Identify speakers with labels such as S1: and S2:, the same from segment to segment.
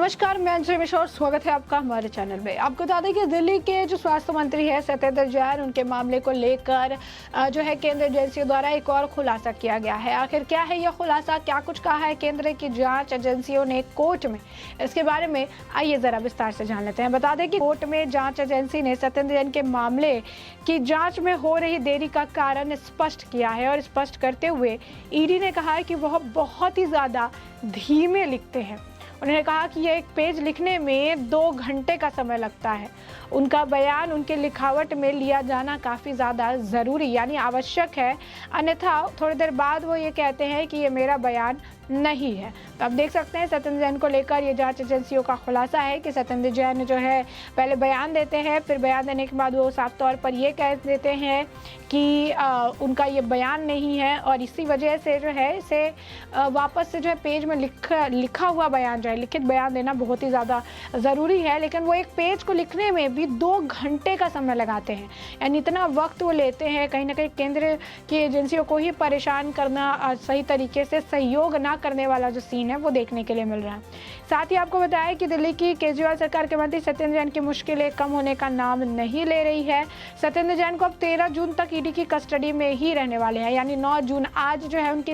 S1: नमस्कार, मैं अंजलि मिश्रा और स्वागत है आपका हमारे चैनल में। आपको बता दें कि दिल्ली के जो स्वास्थ्य मंत्री है सत्येंद्र जैन, उनके मामले को लेकर जो है केंद्रीय एजेंसियों द्वारा एक और खुलासा किया गया है। आखिर क्या है यह खुलासा, क्या कुछ कहा है केंद्र की जांच एजेंसियों ने कोर्ट में, इसके बारे में आइए जरा विस्तार से जान लेते हैं। बता दें कि कोर्ट में जांच एजेंसी ने सत्येंद्र जैन के मामले की जांच में हो रही देरी का कारण स्पष्ट किया है और स्पष्ट करते हुए ईडी ने कहा है कि वह बहुत ही ज्यादा धीमे लिखते हैं। उन्होंने कहा कि यह एक पेज लिखने में 2 घंटे का समय लगता है। उनका बयान उनके लिखावट में लिया जाना काफ़ी ज़्यादा ज़रूरी यानी आवश्यक है, अन्यथा थोड़ी देर बाद वो ये कहते हैं कि ये मेरा बयान नहीं है। तो आप देख सकते हैं सत्येंद्र जैन को लेकर ये जांच एजेंसियों का खुलासा है कि सत्येंद्र जैन जो है पहले बयान देते हैं, फिर बयान देने के बाद वो साफ तौर पर ये कह देते हैं कि उनका ये बयान नहीं है और इसी वजह से जो है इसे वापस से जो है पेज में लिखा हुआ बयान जो है, लिखित बयान देना बहुत ही ज़्यादा ज़रूरी है, लेकिन वो एक पेज को लिखने में भी 2 घंटे का समय लगाते हैं। यानी इतना वक्त वो लेते हैं, कहीं ना कहीं केंद्र की एजेंसियों को ही परेशान करना, सही तरीके से सहयोग ना करने वाला जो सीन है वो देखने के लिए मिल रहा है। साथ ही आपको बताया कि दिल्ली की केजरीवाल सरकार के मंत्री सत्येंद्र जैन की मुश्किलें कम होने का नाम नहीं ले रही है। सत्येंद्र जैन को अब 13 जून तक ईडी की कस्टडी में ही रहने वाले हैं, यानी 9 जून आज जो है उनकी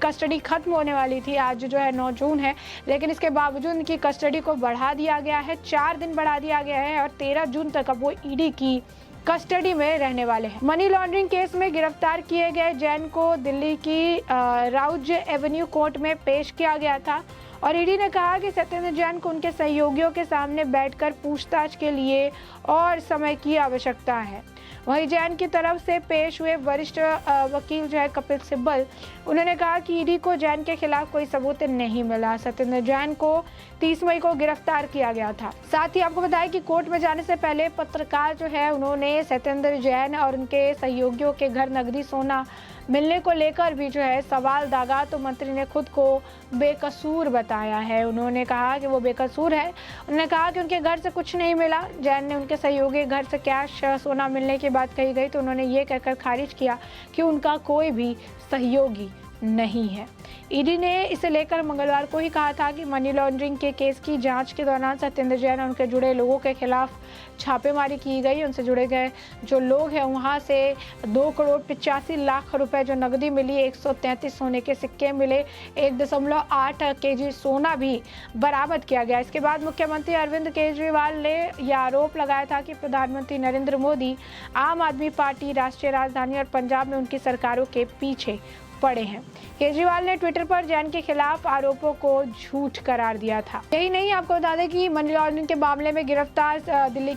S1: कस्टडी खत्म होने वाली थी। आज जो है 9 जून है, लेकिन इसके बावजूद उनकी कस्टडी को बढ़ा दिया गया है, 4 दिन बढ़ा दिया गया है और 13 जून तक अब वो ईडी की कस्टडी में रहने वाले हैं। मनी लॉन्ड्रिंग केस में गिरफ्तार किए गए जैन को दिल्ली की राउज एवेन्यू कोर्ट में पेश किया गया था और ईडी ने कहा कि सत्येंद्र जैन को उनके सहयोगियों के सामने बैठकर पूछताछ के लिए और समय की आवश्यकता है। वहीं जैन की तरफ से पेश हुए वरिष्ठ वकील जो है कपिल सिब्बल, उन्होंने कहा कि ईडी को जैन के खिलाफ कोई सबूत नहीं मिला। सत्येंद्र जैन को 30 मई को गिरफ्तार किया गया था। साथ ही आपको बताया कि कोर्ट में जाने से पहले पत्रकार जो है उन्होंने सत्येंद्र जैन और उनके सहयोगियों के घर नकदी सोना मिलने को लेकर भी जो है सवाल दागा, तो मंत्री ने खुद को बेकसूर बताया है। उन्होंने कहा कि वो बेकसूर है। उन्होंने कहा कि उनके घर से कुछ नहीं मिला। जैन ने उनके सहयोगी घर से कैश सोना मिलने की बात कही गई तो उन्होंने ये कहकर खारिज किया कि उनका कोई भी सहयोगी नहीं है। ईडी ने इसे लेकर मंगलवार को ही कहा था कि मनी लॉन्ड्रिंग के केस की जांच के दौरान सत्येंद्र जैन और उनके जुड़े लोगों के खिलाफ छापेमारी की गई। उनसे जुड़े गए जो लोग हैं वहां से 2 करोड़ 85 लाख रुपए जो नकदी मिली, 133 सोने के सिक्के मिले, 1.8 केजी सोना भी बरामद किया गया। इसके बाद मुख्यमंत्री अरविंद केजरीवाल ने यह आरोप लगाया था कि प्रधानमंत्री नरेंद्र मोदी, आम आदमी पार्टी, राष्ट्रीय राजधानी और पंजाब में उनकी सरकारों के पीछे पड़े हैं। केजरीवाल ने ट्विटर पर जैन के खिलाफ आरोपों को झूठ करार दिया था। यही नहीं, आपको बता दें कि मनी लॉन्ड्रिंग के मामले में गिरफ्तार दिल्ली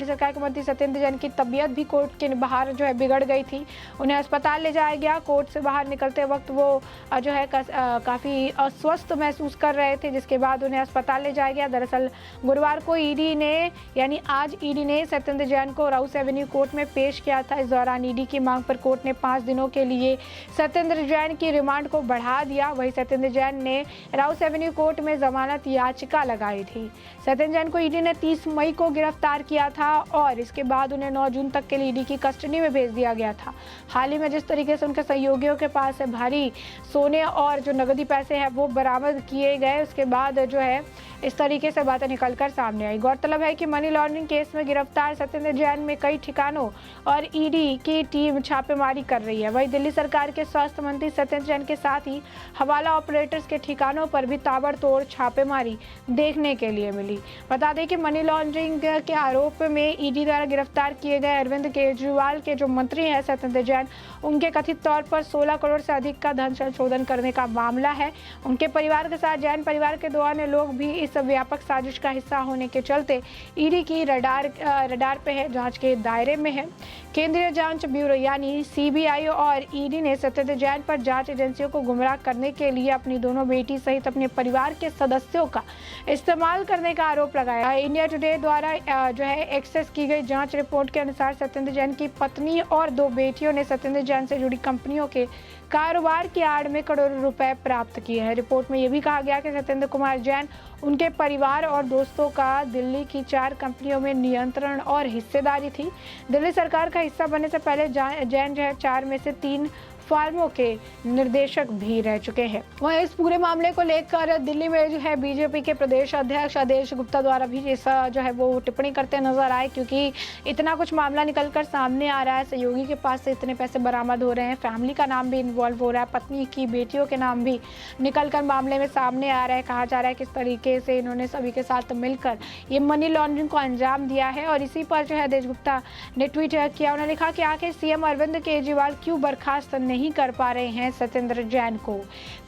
S1: सरकार के मंत्री सत्येंद्र जैन की तबीयत भी कोर्ट के बाहर जो है बिगड़ गई थी। उन्हें अस्पताल ले जाया गया। कोर्ट से बाहर निकलते वक्त वो जो है काफ़ी अस्वस्थ महसूस कर रहे थे, जिसके बाद उन्हें अस्पताल ले जाया गया। दरअसल गुरुवार को ईडी ने यानी आज ईडी ने सत्येंद्र जैन को राउस एवेन्यू कोर्ट में पेश किया था। इस दौरान ईडी की मांग पर कोर्ट ने 5 दिनों के लिए सत्येंद्र जैन की रिमांड को बढ़ा दिया। वहीं सत्येंद्र जैन ने राउस एवेन्यू कोर्ट में जमानत याचिका लगाई थी। सत्येंद्र जैन को ईडी ने 30 मई को गिरफ्तार किया था और इसके बाद उन्हें 9 जून तक के लिए ईडी की कस्टडी में भेज दिया गया था। हाल ही में जिस तरीके से उनके सहयोगियों के पास से भारी सोने और जो नकदी पैसे हैं वो बरामद किए गए, उसके बाद जो है इस तरीके से बातें निकलकर सामने आई। गौरतलब है कि मनी लॉन्ड्रिंग केस में गिरफ्तार सत्येंद्र जैन में कई ठिकानों और ईडी की टीम छापेमारी कर रही है। वहीं दिल्ली सरकार के स्वास्थ्य मंत्री सत्येंद्र जैन के साथ ही हवाला ऑपरेटर्स के ठिकानों पर भी ताबड़तोड़ छापेमारी देखने के लिए मिली। बता दें कि मनी लॉन्ड्रिंग के आरोप में ईडी द्वारा गिरफ्तार किए गए अरविंद केजरीवाल के जो मंत्री हैं सत्येंद्र जैन, उनके कथित तौर पर 16 करोड़ से अधिक का धन संशोधन करने का मामला है। उनके परिवार के साथ जैन परिवार के 2 अन्य लोग भी इस व्यापक साजिश का हिस्सा होने के चलते ईडी की रडार पे है, जांच के दायरे में है। केंद्रीय जांच ब्यूरो यानी सीबीआई और ईडी ने सत्येंद्र जैन पर जांच एजेंसियों को गुमराह करने के लिए अपनी दोनों बेटी सहित अपने परिवार के सदस्यों का इस्तेमाल करने का आरोप लगाया। इंडिया टुडे द्वारा जो है एक्सेस की गई जांच रिपोर्ट के अनुसार सत्येंद्र जैन की पत्नी और 2 बेटियों ने सत्येंद्र जैन से जुड़ी कंपनियों के कारोबार की आड़ में करोड़ों रुपए प्राप्त किए हैं। रिपोर्ट में यह भी कहा गया कि सत्येंद्र कुमार जैन, उनके परिवार और दोस्तों का दिल्ली की 4 कंपनियों में नियंत्रण और हिस्सेदारी थी। दिल्ली सरकार का हिस्सा बनने से पहले जैन जो है 4 में से 3 फार्मों के निर्देशक भी रह चुके हैं। वहीं इस पूरे मामले को लेकर दिल्ली में जो है बीजेपी के प्रदेश अध्यक्ष आदेश गुप्ता द्वारा भी ऐसा जो है वो टिप्पणी करते नजर आए, क्योंकि इतना कुछ मामला निकलकर सामने आ रहा है, सहयोगी के पास से इतने पैसे बरामद हो रहे हैं, फैमिली का नाम भी इन्वॉल्व हो रहा है, पत्नी की बेटियों के नाम भी निकलकर मामले में सामने आ रहा है। कहा जा रहा है किस तरीके से इन्होंने सभी के साथ मिलकर ये मनी लॉन्ड्रिंग को अंजाम दिया है। और इसी पर जो है आदेश गुप्ता ने ट्वीट किया, उन्होंने लिखा कि आखिर सीएम अरविंद केजरीवाल क्यों बर्खास्त नहीं कर पा रहे हैं सत्येंद्र जैन को।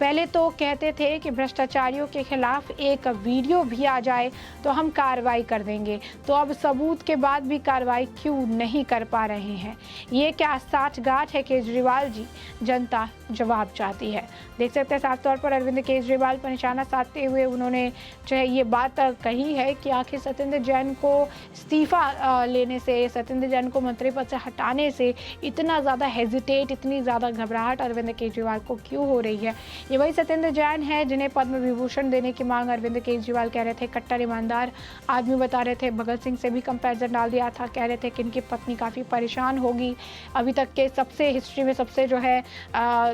S1: पहले तो कहते थे कि भ्रष्टाचारियों के खिलाफ एक वीडियो भी आ जाए तो हम कार्रवाई कर देंगे, तो अब सबूत के बाद भी कार्रवाई क्यों नहीं कर पा रहे हैं? ये क्या साठगांठ है केजरीवाल जी? जनता जवाब चाहती है। देख सकते हैं साफ तौर पर अरविंद केजरीवाल पर निशाना साधते हुए उन्होंने जो है ये बात कही है कि आखिर सत्येंद्र जैन को इस्तीफा लेने से, सत्येंद्र जैन को मंत्री पद से हटाने से इतना ज़्यादा हेजिटेट, इतनी ज़्यादा घबराहट अरविंद केजरीवाल को क्यों हो रही है। ये वही सत्येंद्र जैन है जिन्हें पद्म विभूषण देने की मांग अरविंद केजरीवाल कह रहे थे, कट्टर ईमानदार आदमी बता रहे थे, भगत सिंह से भी कंपैरिजन डाल दिया था, कह रहे थे कि इनकी पत्नी काफ़ी परेशान होगी, अभी तक के सबसे हिस्ट्री में सबसे जो है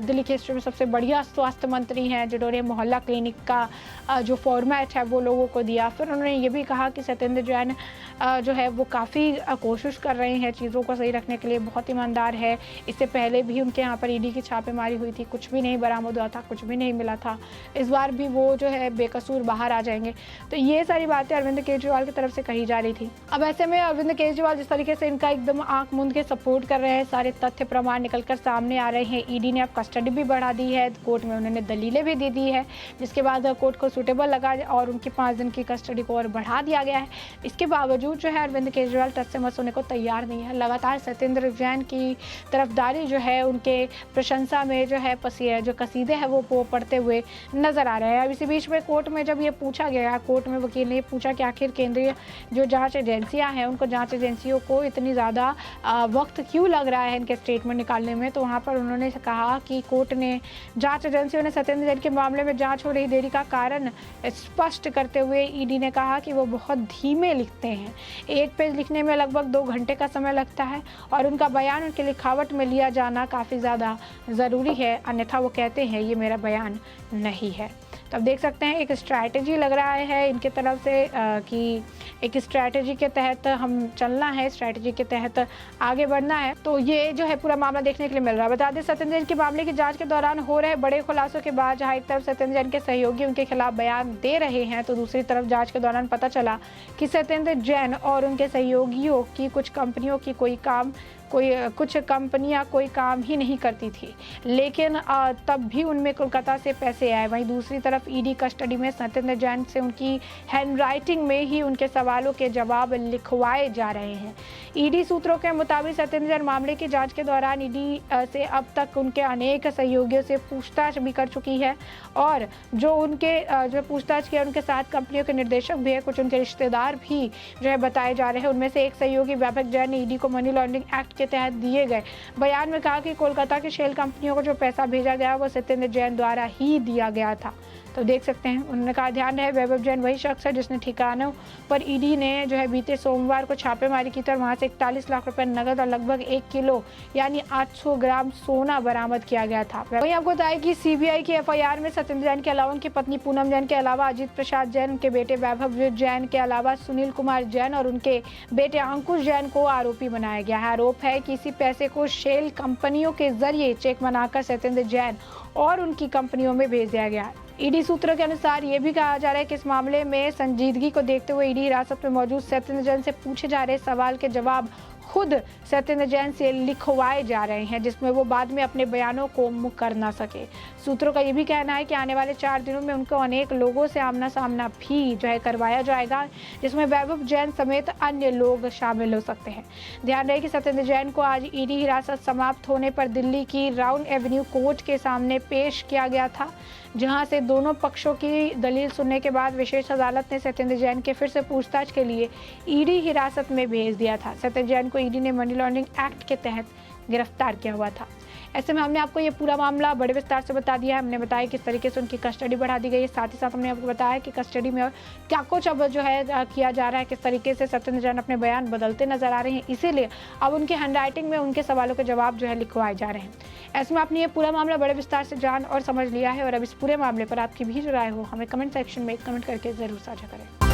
S1: दिल्ली की हिस्ट्री में सबसे बढ़िया स्वास्थ्य मंत्री हैं, जिन्होंने मोहल्ला क्लिनिक का जो फॉर्मेट है वो लोगों को दिया। फिर उन्होंने ये भी कहा कि सत्येंद्र जैन जो है वो काफ़ी कोशिश कर रहे हैं चीज़ों को सही रखने के लिए, बहुत ईमानदार है। इससे पहले भी उनके यहाँ पर ईडी की छापेमारी हुई थी, कुछ भी नहीं बरामद हुआ था, कुछ भी नहीं मिला था। इस बार भी वो जो है बेकसूर बाहर आ जाएंगे। तो ये सारी बातें अरविंद केजरीवाल की तरफ से कही जा रही थी। अब ऐसे में अरविंद केजरीवाल जिस तरीके से इनका एकदम आंख मूंद के सपोर्ट कर रहे हैं, सारे तथ्य प्रमाण निकलकर सामने आ रहे हैं। ईडी ने अब कस्टडी भी बढ़ा दी है, कोर्ट में उन्होंने दलीलें भी दे दी है, जिसके बाद कोर्ट को सूटेबल लगा और उनकी 5 दिन की कस्टडी को और बढ़ा दिया गया है। इसके बावजूद जो है अरविंद केजरीवाल टस से मस होने को तैयार नहीं है। लगातार सत्येंद्र जैन की तरफदारी जो है, उनके प्रशंसा में जो है जो कसीदे हैं वो पढ़ते हुए नजर आ रहे हैं। अब इसी बीच में कोर्ट में जब ये पूछा गया, कोर्ट में वकील ने पूछा कि आखिर केंद्रीय जो जांच एजेंसियां हैं, उनको जांच एजेंसियों को इतनी ज़्यादा वक्त क्यों लग रहा है इनके स्टेटमेंट निकालने में, तो वहाँ पर उन्होंने कहा कि कोर्ट ने जांच एजेंसियों ने सत्येंद्र जैन के मामले में जांच हो रही देरी का कारण स्पष्ट करते हुए ईडी ने कहा कि वो बहुत धीमे लिखते हैं। एक पेज लिखने में लगभग 2 घंटे का समय लगता है और उनका बयान उनके लिखावट में लिया जाना काफ़ी ज़्यादा ज़रूरी है, अन्यथा वो कहते हैं ये मेरा बयान नहीं है। तो अब देख सकते हैं एक स्ट्रैटेजी लग रहा है इनके तरफ से कि एक स्ट्रैटेजी के तहत हम चलना है, स्ट्रैटेजी के तहत आगे बढ़ना है। तो ये जो है पूरा मामला देखने के लिए मिल रहा है। बता दें सत्येंद्र जैन के मामले की जांच के दौरान हो रहे बड़े खुलासों के बाद जहां एक तरफ सत्येंद्र जैन के सहयोगी उनके खिलाफ बयान दे रहे हैं, तो दूसरी तरफ जांच के दौरान पता चला कि सत्येंद्र जैन और उनके सहयोगियों की कुछ कंपनियों की कुछ कंपनियां कोई काम ही नहीं करती थी, लेकिन तब भी उनमें कोलकाता से पैसे आए। वहीं दूसरी तरफ ईडी कस्टडी में सत्येंद्र जैन से उनकी हैंडराइटिंग में ही उनके सवालों के जवाब लिखवाए जा रहे हैं। ईडी सूत्रों के मुताबिक सत्येंद्र जैन मामले की जांच के दौरान ईडी से अब तक उनके अनेक सहयोगियों से पूछताछ भी कर चुकी है और जो पूछताछ किया उनके साथ कंपनियों के निर्देशक भी है, कुछ उनके रिश्तेदार भी जो है बताए जा रहे हैं। उनमें से एक सहयोगी वैभव जैन ने ईडी को मनी लॉन्ड्रिंग एक्ट के तहत दिए गए बयान में कहा कि कोलकाता की शेल कंपनियों को जो पैसा भेजा गया वो सत्येंद्र जैन द्वारा ही दिया गया था। तो देख सकते हैं उन्होंने कहा ध्यान रहे वैभव जैन वही शख्स है जिसने ठिकानों पर ईडी ने जो है बीते सोमवार को छापेमारी की और वहां से 41 लाख रुपए नगद और लगभग 1 किलो यानी 800 ग्राम सोना बरामद किया गया था। वहीं आपको बताया कि सीबीआई की एफआईआर में सत्येंद्र जैन के अलावा उनकी पत्नी पूनम जैन के अलावा अजीत प्रसाद जैन, उनके बेटे वैभव जैन के अलावा सुनील कुमार जैन और उनके बेटे अंकुश जैन को आरोपी बनाया गया है। आरोप है कि इसी पैसे को शेल कंपनियों के जरिए चेक बनाकर सत्येंद्र जैन और उनकी कंपनियों में भेज दिया गया है। ईडी सूत्रों के अनुसार ये भी कहा जा रहा है कि इस मामले में संजीदगी को देखते हुए ईडी हिरासत में मौजूद सत्येंद्र जैन से पूछे जा रहे सवाल के जवाब खुद सत्येंद्र जैन से लिखवाए जा रहे हैं, जिसमें वो बाद में अपने बयानों को मुकर ना सके। सूत्रों का ये भी कहना है कि आने वाले 4 दिनों में उनको अनेक लोगों से आमना सामना भी जो है करवाया जाएगा, जिसमें वैभव जैन समेत अन्य लोग शामिल हो सकते हैं। ध्यान रहे कि सत्येंद्र जैन को आज ईडी हिरासत समाप्त होने पर दिल्ली की राउंड एवेन्यू कोर्ट के सामने पेश किया गया था, जहां से दोनों पक्षों की दलील सुनने के बाद विशेष अदालत ने सत्येंद्र जैन के फिर से पूछताछ के लिए ईडी हिरासत में भेज दिया था। सत्येंद्र जैन को ईडी ने मनी लॉन्ड्रिंग एक्ट के तहत गिरफ्तार किया हुआ था। ऐसे में हमने आपको ये पूरा मामला बड़े विस्तार से बता दिया है। हमने बताया किस तरीके से उनकी कस्टडी बढ़ा दी गई है, साथ ही साथ हमने आपको बताया कि कस्टडी में क्या कुछ अब जो है किया जा रहा है, किस तरीके से सत्येंद्र जैन अपने बयान बदलते नजर आ रहे हैं, इसीलिए अब उनके हैंडराइटिंग में उनके सवालों के जवाब जो है लिखवाए जा रहे हैं। ऐसे में आपने ये पूरा मामला बड़े विस्तार से जान और समझ लिया है, और अब इस पूरे मामले पर आपकी भी जो राय हो हमें कमेंट सेक्शन में कमेंट करके जरूर साझा करें।